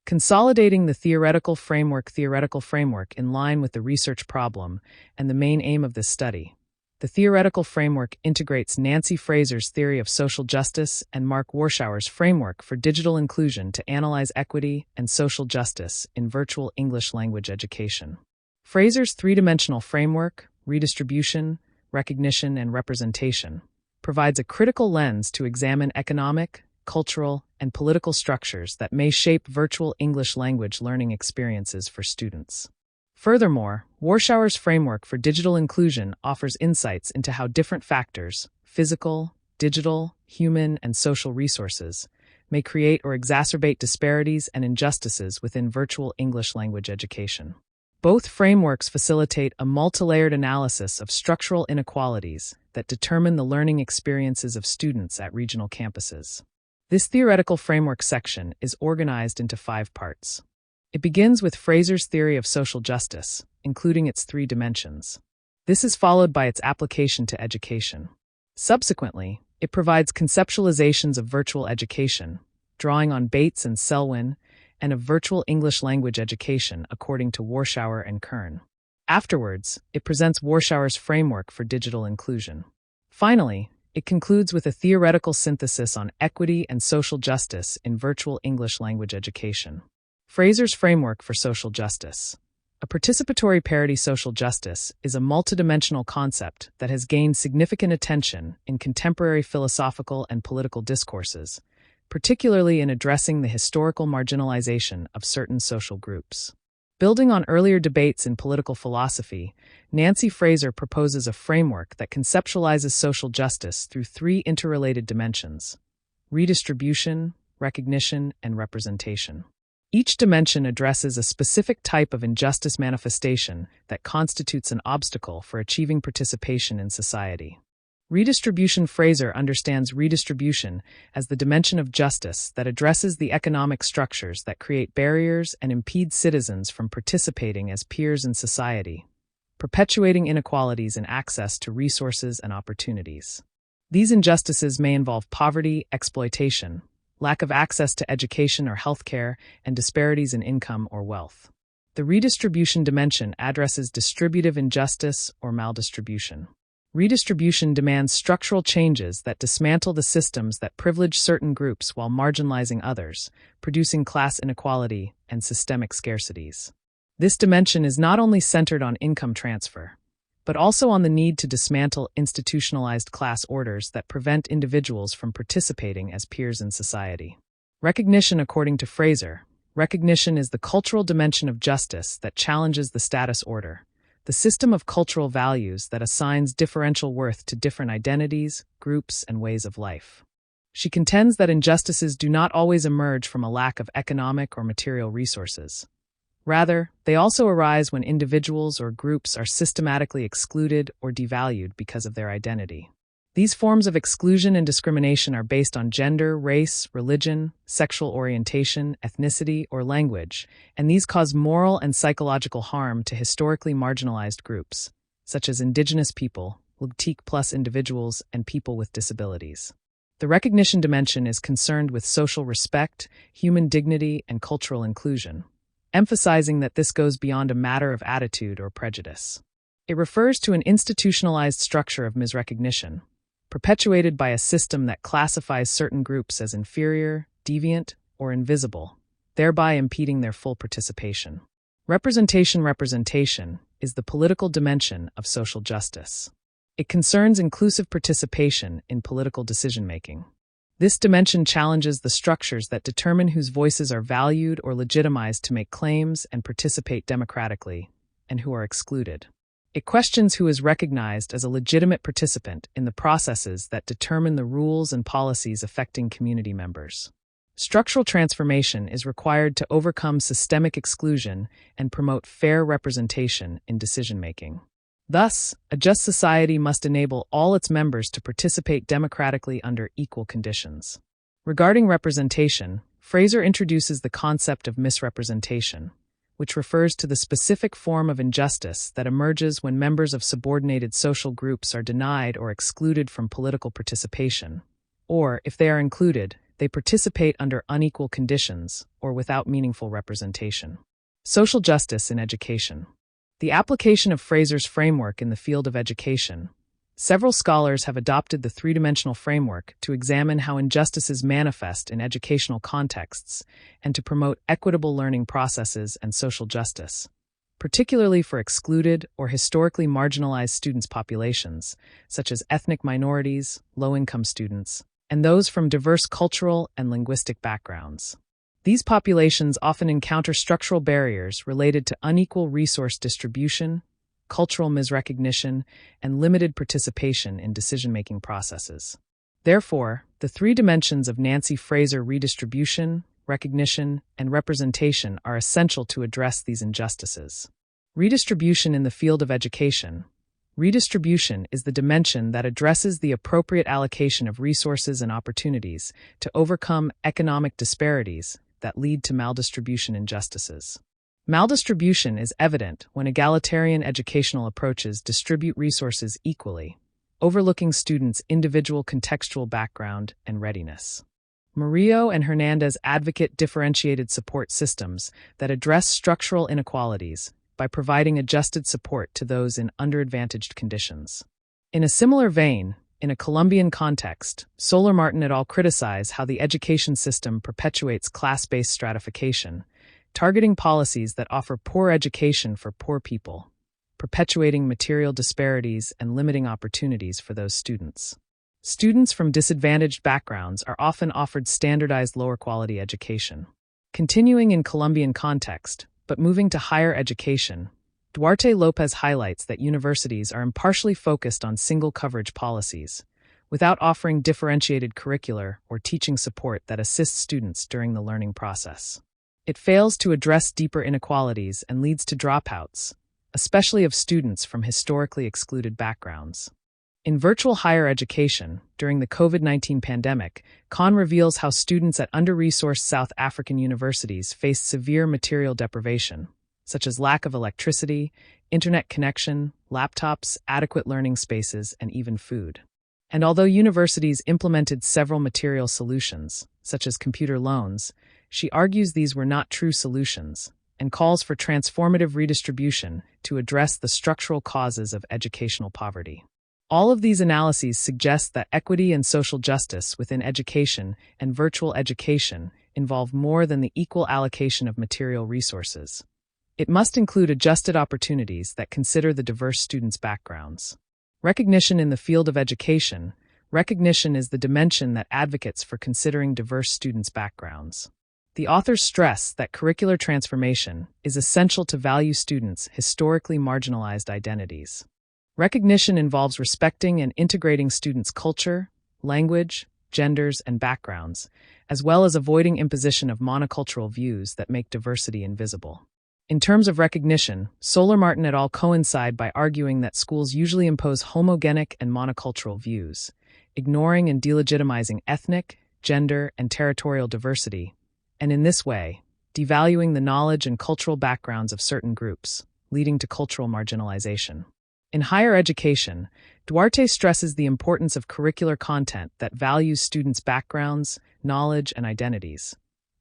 consolidating the theoretical framework in line with the research problem and the main aim of this study. The theoretical framework integrates Nancy Fraser's theory of social justice and Mark Warschauer's framework for digital inclusion to analyze equity and social justice in virtual English language education. Fraser's three-dimensional framework, redistribution, recognition, and representation, provides a critical lens to examine economic, cultural, and political structures that may shape virtual English language learning experiences for students. Furthermore, Warschauer's framework for digital inclusion offers insights into how different factors, physical, digital, human, and social resources, may create or exacerbate disparities and injustices within virtual English language education. Both frameworks facilitate a multilayered analysis of structural inequalities that determine the learning experiences of students at regional campuses. This theoretical framework section is organized into 5 parts. It begins with Fraser's theory of social justice, including its 3 dimensions. This is followed by its application to education. Subsequently, it provides conceptualizations of virtual education, drawing on Bates and Selwyn, and of virtual English language education according to Warschauer and Kern. Afterwards, it presents Warschauer's framework for digital inclusion. Finally, it concludes with a theoretical synthesis on equity and social justice in virtual English language education. Fraser's framework for social justice. A participatory parity social justice is a multidimensional concept that has gained significant attention in contemporary philosophical and political discourses, particularly in addressing the historical marginalization of certain social groups. Building on earlier debates in political philosophy, Nancy Fraser proposes a framework that conceptualizes social justice through 3 interrelated dimensions: redistribution, recognition, and representation. Each dimension addresses a specific type of injustice manifestation that constitutes an obstacle for achieving participation in society. Redistribution. Fraser understands redistribution as the dimension of justice that addresses the economic structures that create barriers and impede citizens from participating as peers in society, perpetuating inequalities in access to resources and opportunities. These injustices may involve poverty, exploitation, lack of access to education or healthcare, and disparities in income or wealth. The redistribution dimension addresses distributive injustice or maldistribution. Redistribution demands structural changes that dismantle the systems that privilege certain groups while marginalizing others, producing class inequality and systemic scarcities. This dimension is not only centered on income transfer, but also on the need to dismantle institutionalized class orders that prevent individuals from participating as peers in society. Recognition. According to Fraser, recognition is the cultural dimension of justice that challenges the status order, the system of cultural values that assigns differential worth to different identities, groups, and ways of life. She contends that injustices do not always emerge from a lack of economic or material resources. Rather, they also arise when individuals or groups are systematically excluded or devalued because of their identity. These forms of exclusion and discrimination are based on gender, race, religion, sexual orientation, ethnicity, or language, and these cause moral and psychological harm to historically marginalized groups, such as Indigenous people, LGBTQ+ individuals, and people with disabilities. The recognition dimension is concerned with social respect, human dignity, and cultural inclusion, emphasizing that this goes beyond a matter of attitude or prejudice. It refers to an institutionalized structure of misrecognition, perpetuated by a system that classifies certain groups as inferior, deviant, or invisible, thereby impeding their full participation. Representation is the political dimension of social justice. It concerns inclusive participation in political decision-making. This dimension challenges the structures that determine whose voices are valued or legitimized to make claims and participate democratically, and who are excluded. It questions who is recognized as a legitimate participant in the processes that determine the rules and policies affecting community members. Structural transformation is required to overcome systemic exclusion and promote fair representation in decision-making. Thus, a just society must enable all its members to participate democratically under equal conditions. Regarding representation, Fraser introduces the concept of misrepresentation, which refers to the specific form of injustice that emerges when members of subordinated social groups are denied or excluded from political participation, or, if they are included, They participate under unequal conditions or without meaningful representation. Social justice in education. The application of Fraser's framework in the field of education. Several scholars have adopted the three-dimensional framework to examine how injustices manifest in educational contexts and to promote equitable learning processes and social justice, particularly for excluded or historically marginalized students' populations, such as ethnic minorities, low-income students, and those from diverse cultural and linguistic backgrounds. These populations often encounter structural barriers related to unequal resource distribution, cultural misrecognition, and limited participation in decision-making processes. Therefore, the three dimensions of Nancy Fraser redistribution, recognition, and representation are essential to address these injustices. Redistribution in the field of education. Redistribution is the dimension that addresses the appropriate allocation of resources and opportunities to overcome economic disparities that lead to maldistribution injustices. Maldistribution is evident when egalitarian educational approaches distribute resources equally, overlooking students' individual contextual background and readiness. Murillo and Hernandez advocate differentiated support systems that address structural inequalities by providing adjusted support to those in underadvantaged conditions. In a similar vein, in a Colombian context, Soler Martin et al. Criticize how the education system perpetuates class-based stratification, targeting policies that offer poor education for poor people, perpetuating material disparities and limiting opportunities for those students. Students from disadvantaged backgrounds are often offered standardized lower-quality education. Continuing in Colombian context, but moving to higher education, Duarte Lopez highlights that universities are impartially focused on single coverage policies, without offering differentiated curricular or teaching support that assists students during the learning process. It fails to address deeper inequalities and leads to dropouts, especially of students from historically excluded backgrounds. In virtual higher education, during the COVID-19 pandemic, Khan reveals how students at under-resourced South African universities faced severe material deprivation, such as lack of electricity, internet connection, laptops, adequate learning spaces, and even food. And although universities implemented several material solutions, such as computer loans, she argues these were not true solutions, and calls for transformative redistribution to address the structural causes of educational poverty. All of these analyses suggest that equity and social justice within education and virtual education involve more than the equal allocation of material resources. It must include adjusted opportunities that consider the diverse students' backgrounds. Recognition in the field of education. Recognition is the dimension that advocates for considering diverse students' backgrounds. The authors stress that curricular transformation is essential to value students' historically marginalized identities. Recognition involves respecting and integrating students' culture, language, genders, and backgrounds, as well as avoiding imposition of monocultural views that make diversity invisible. In terms of recognition, Soler Martin et al. Coincide by arguing that schools usually impose homogenic and monocultural views, ignoring and delegitimizing ethnic, gender, and territorial diversity, and in this way, devaluing the knowledge and cultural backgrounds of certain groups, leading to cultural marginalization. In higher education, Duarte stresses the importance of curricular content that values students' backgrounds, knowledge, and identities,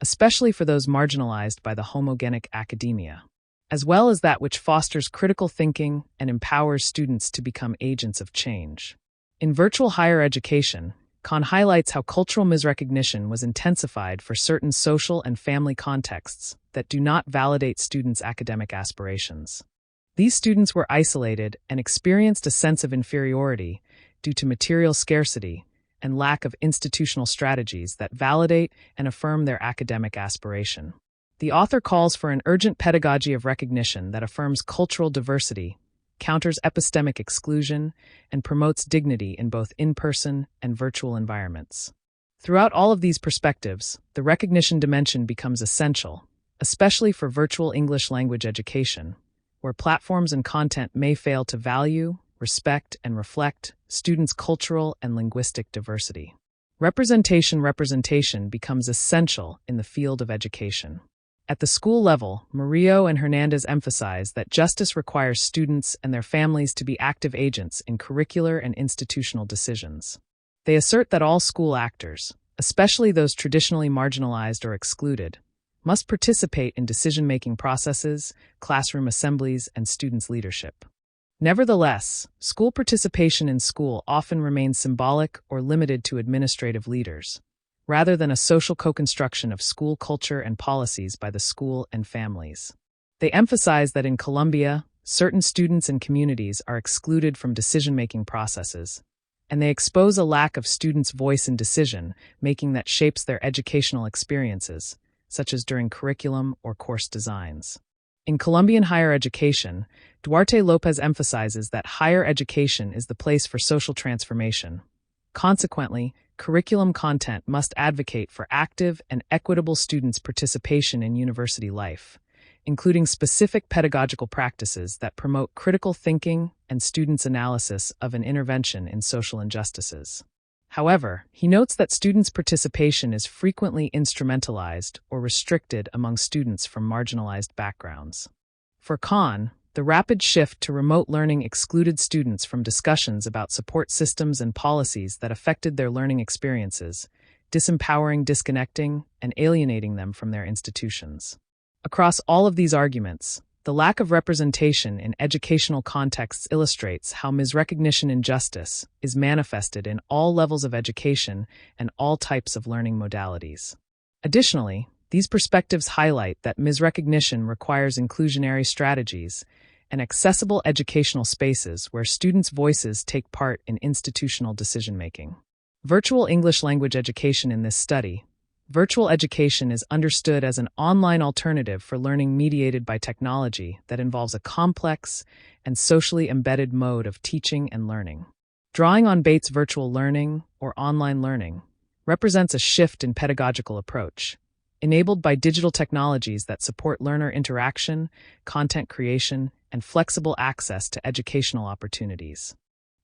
especially for those marginalized by the homogenic academia, as well as that which fosters critical thinking and empowers students to become agents of change. In virtual higher education, Khan highlights how cultural misrecognition was intensified for certain social and family contexts that do not validate students' academic aspirations. These students were isolated and experienced a sense of inferiority due to material scarcity and lack of institutional strategies that validate and affirm their academic aspiration. The author calls for an urgent pedagogy of recognition that affirms cultural diversity, counters epistemic exclusion, and promotes dignity in both in-person and virtual environments. Throughout all of these perspectives, the recognition dimension becomes essential, especially for virtual English language education, where platforms and content may fail to value, respect, and reflect students' cultural and linguistic diversity. Representation becomes essential in the field of education. At the school level, Murillo and Hernandez emphasize that justice requires students and their families to be active agents in curricular and institutional decisions. They assert that all school actors, especially those traditionally marginalized or excluded, must participate in decision-making processes, classroom assemblies, and students' leadership. Nevertheless, school participation in school often remains symbolic or limited to administrative leaders, rather than a social co-construction of school culture and policies by the school and families. They emphasize that in Colombia, certain students and communities are excluded from decision-making processes, and they expose a lack of students' voice in decision-making that shapes their educational experiences, such as during curriculum or course designs. In Colombian higher education, Duarte Lopez emphasizes that higher education is the place for social transformation. Consequently, curriculum content must advocate for active and equitable students' participation in university life, including specific pedagogical practices that promote critical thinking and students' analysis of an intervention in social injustices. However, he notes that students' participation is frequently instrumentalized or restricted among students from marginalized backgrounds. For Khan, the rapid shift to remote learning excluded students from discussions about support systems and policies that affected their learning experiences, disempowering, disconnecting, and alienating them from their institutions. Across all of these arguments, the lack of representation in educational contexts illustrates how misrecognition injustice is manifested in all levels of education and all types of learning modalities. Additionally, these perspectives highlight that misrecognition requires inclusionary strategies and accessible educational spaces where students' voices take part in institutional decision-making. Virtual English language education. In this study, virtual education is understood as an online alternative for learning mediated by technology that involves a complex and socially embedded mode of teaching and learning. Drawing on Bates' virtual learning, or online learning, represents a shift in pedagogical approach, enabled by digital technologies that support learner interaction, content creation, and flexible access to educational opportunities.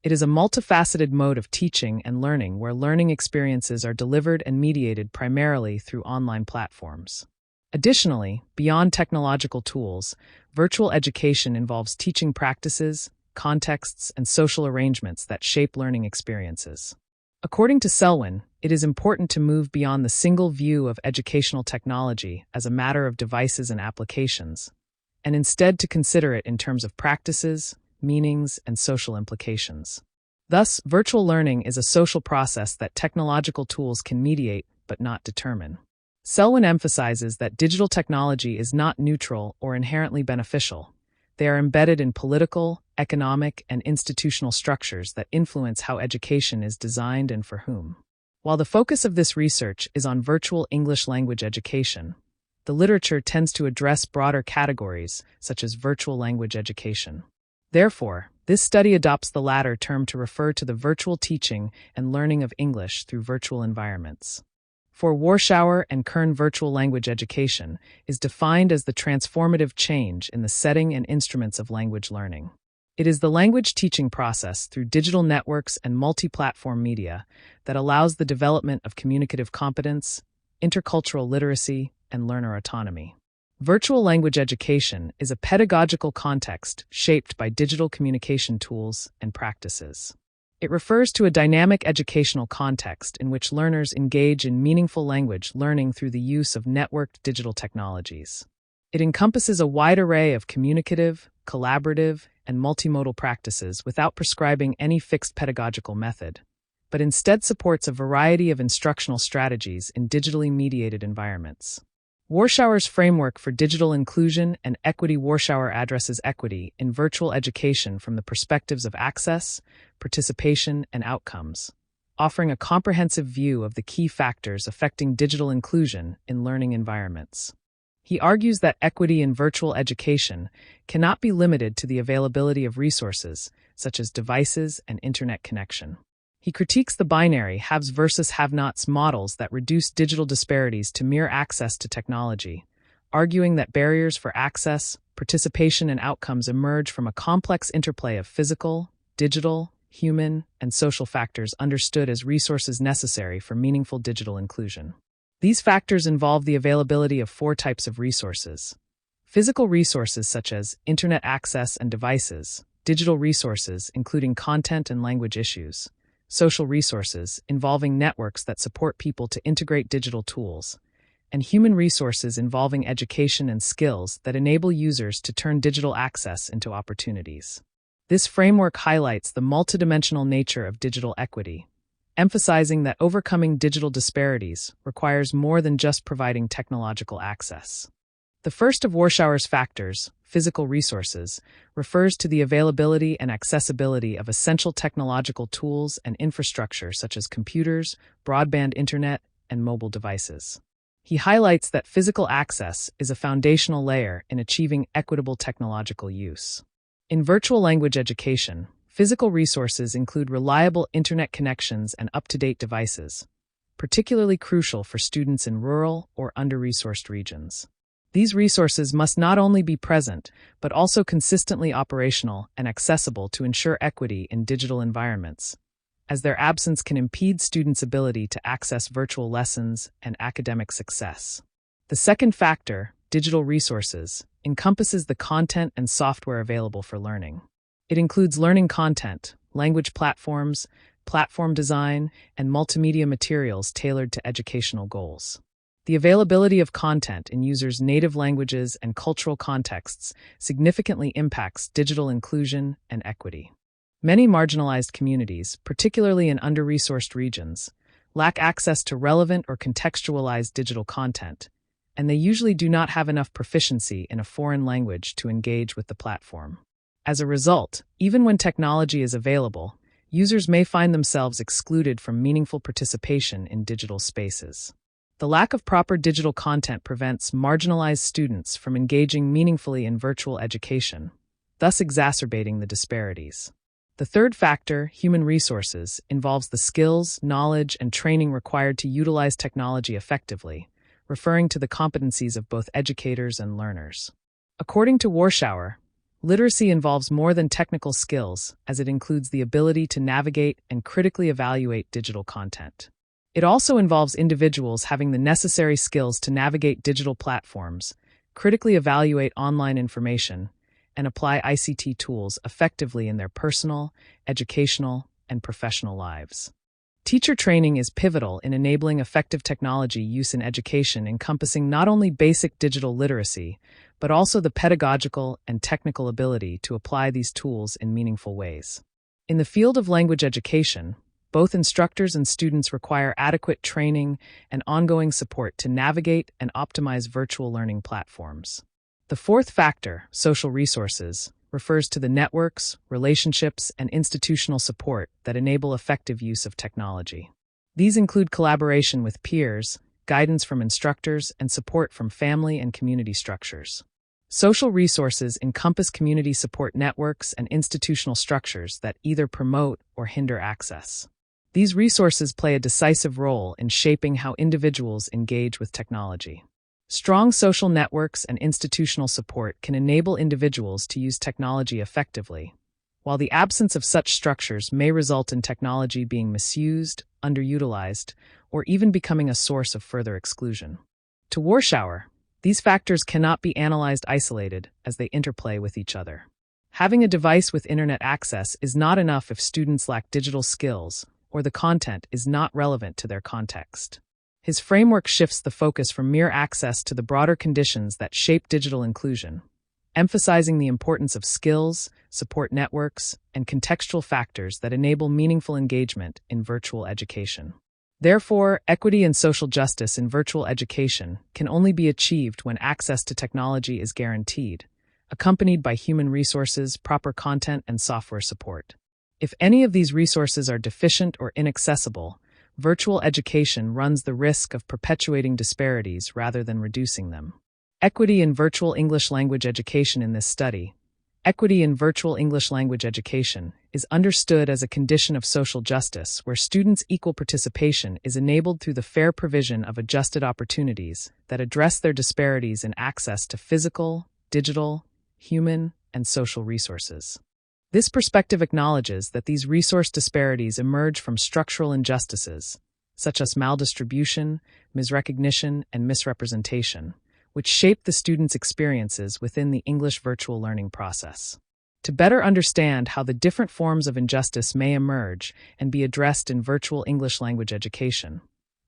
It is a multifaceted mode of teaching and learning where learning experiences are delivered and mediated primarily through online platforms. Additionally, beyond technological tools, virtual education involves teaching practices, contexts, and social arrangements that shape learning experiences. According to Selwyn, it is important to move beyond the single view of educational technology as a matter of devices and applications, and instead to consider it in terms of practices, meanings, and social implications. Thus, virtual learning is a social process that technological tools can mediate but not determine. Selwyn emphasizes that digital technology is not neutral or inherently beneficial. They are embedded in political, economic, and institutional structures that influence how education is designed and for whom. While the focus of this research is on virtual English language education, the literature tends to address broader categories such as virtual language education. Therefore, this study adopts the latter term to refer to the virtual teaching and learning of English through virtual environments. For Warschauer and Kern, virtual language education is defined as the transformative change in the setting and instruments of language learning. It is the language teaching process through digital networks and multi-platform media that allows the development of communicative competence, intercultural literacy, and learner autonomy. Virtual language education is a pedagogical context shaped by digital communication tools and practices. It refers to a dynamic educational context in which learners engage in meaningful language learning through the use of networked digital technologies. It encompasses a wide array of communicative, collaborative, and multimodal practices without prescribing any fixed pedagogical method, but instead supports a variety of instructional strategies in digitally mediated environments. Warschauer's framework for digital inclusion and equity. Warschauer addresses equity in virtual education from the perspectives of access, participation, and outcomes, offering a comprehensive view of the key factors affecting digital inclusion in learning environments. He argues that equity in virtual education cannot be limited to the availability of resources, such as devices and internet connection. He critiques the binary haves versus have-nots models that reduce digital disparities to mere access to technology, arguing that barriers for access, participation, and outcomes emerge from a complex interplay of physical, digital, human, and social factors understood as resources necessary for meaningful digital inclusion. These factors involve the availability of 4 types of resources: physical resources such as internet access and devices, digital resources including content and language issues, social resources, involving networks that support people to integrate digital tools, and human resources involving education and skills that enable users to turn digital access into opportunities. This framework highlights the multidimensional nature of digital equity, emphasizing that overcoming digital disparities requires more than just providing technological access. The first of Warshauer's factors, physical resources, refers to the availability and accessibility of essential technological tools and infrastructure such as computers, broadband internet, and mobile devices. He highlights that physical access is a foundational layer in achieving equitable technological use. In virtual language education, physical resources include reliable internet connections and up-to-date devices, particularly crucial for students in rural or under-resourced regions. These resources must not only be present, but also consistently operational and accessible to ensure equity in digital environments, as their absence can impede students' ability to access virtual lessons and academic success. The second factor, digital resources, encompasses the content and software available for learning. It includes learning content, language platforms, platform design, and multimedia materials tailored to educational goals. The availability of content in users' native languages and cultural contexts significantly impacts digital inclusion and equity. Many marginalized communities, particularly in under-resourced regions, lack access to relevant or contextualized digital content, and they usually do not have enough proficiency in a foreign language to engage with the platform. As a result, even when technology is available, users may find themselves excluded from meaningful participation in digital spaces. The lack of proper digital content prevents marginalized students from engaging meaningfully in virtual education, thus exacerbating the disparities. The third factor, human resources, involves the skills, knowledge, and training required to utilize technology effectively, referring to the competencies of both educators and learners. According to Warshauer, literacy involves more than technical skills, as it includes the ability to navigate and critically evaluate digital content. It also involves individuals having the necessary skills to navigate digital platforms, critically evaluate online information, and apply ICT tools effectively in their personal, educational, and professional lives. Teacher training is pivotal in enabling effective technology use in education, encompassing not only basic digital literacy, but also the pedagogical and technical ability to apply these tools in meaningful ways. In the field of language education, both instructors and students require adequate training and ongoing support to navigate and optimize virtual learning platforms. The fourth factor, social resources, refers to the networks, relationships, and institutional support that enable effective use of technology. These include collaboration with peers, guidance from instructors, and support from family and community structures. Social resources encompass community support networks and institutional structures that either promote or hinder access. These resources play a decisive role in shaping how individuals engage with technology. Strong social networks and institutional support can enable individuals to use technology effectively, while the absence of such structures may result in technology being misused, underutilized, or even becoming a source of further exclusion. To Warshauer, these factors cannot be analyzed isolated as they interplay with each other. Having a device with internet access is not enough if students lack digital skills or the content is not relevant to their context. His framework shifts the focus from mere access to the broader conditions that shape digital inclusion, emphasizing the importance of skills, support networks, and contextual factors that enable meaningful engagement in virtual education. Therefore, equity and social justice in virtual education can only be achieved when access to technology is guaranteed, accompanied by human resources, proper content, and software support. If any of these resources are deficient or inaccessible, virtual education runs the risk of perpetuating disparities rather than reducing them. Equity in virtual English language education. In this study, equity in virtual English language education is understood as a condition of social justice where students' equal participation is enabled through the fair provision of adjusted opportunities that address their disparities in access to physical, digital, human, and social resources. This perspective acknowledges that these resource disparities emerge from structural injustices, such as maldistribution, misrecognition, and misrepresentation, which shape the students' experiences within the English virtual learning process. To better understand how the different forms of injustice may emerge and be addressed in virtual English language education,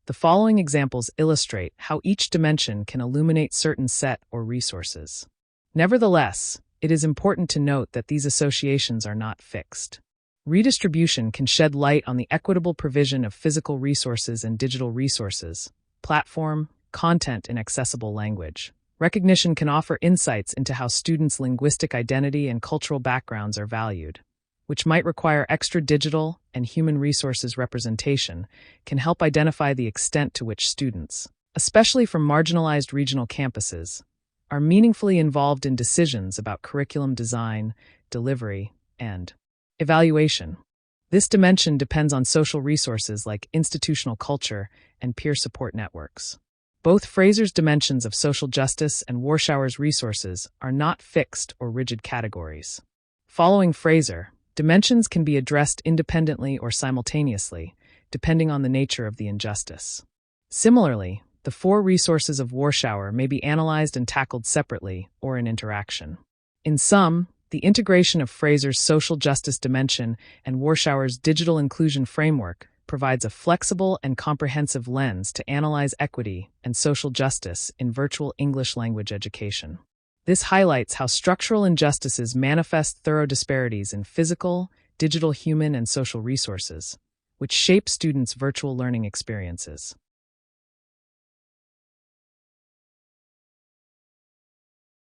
the following examples illustrate how each dimension can illuminate certain set or resources. Nevertheless, it is important to note that these associations are not fixed. Redistribution can shed light on the equitable provision of physical resources and digital resources, platform, content in accessible language. Recognition can offer insights into how students' linguistic identity and cultural backgrounds are valued, which might require extra digital and human resources representation, can help identify the extent to which students, especially from marginalized regional campuses, are meaningfully involved in decisions about curriculum design, delivery, and evaluation. This dimension depends on social resources like institutional culture and peer support networks. Both Fraser's dimensions of social justice and Warshauer's resources are not fixed or rigid categories. Following Fraser, dimensions can be addressed independently or simultaneously, depending on the nature of the injustice. Similarly, the four resources of Warshauer may be analyzed and tackled separately or in interaction. In sum, the integration of Fraser's social justice dimension and Warshauer's digital inclusion framework provides a flexible and comprehensive lens to analyze equity and social justice in virtual English language education. This highlights how structural injustices manifest thorough disparities in physical, digital, human, and social resources, which shape students' virtual learning experiences.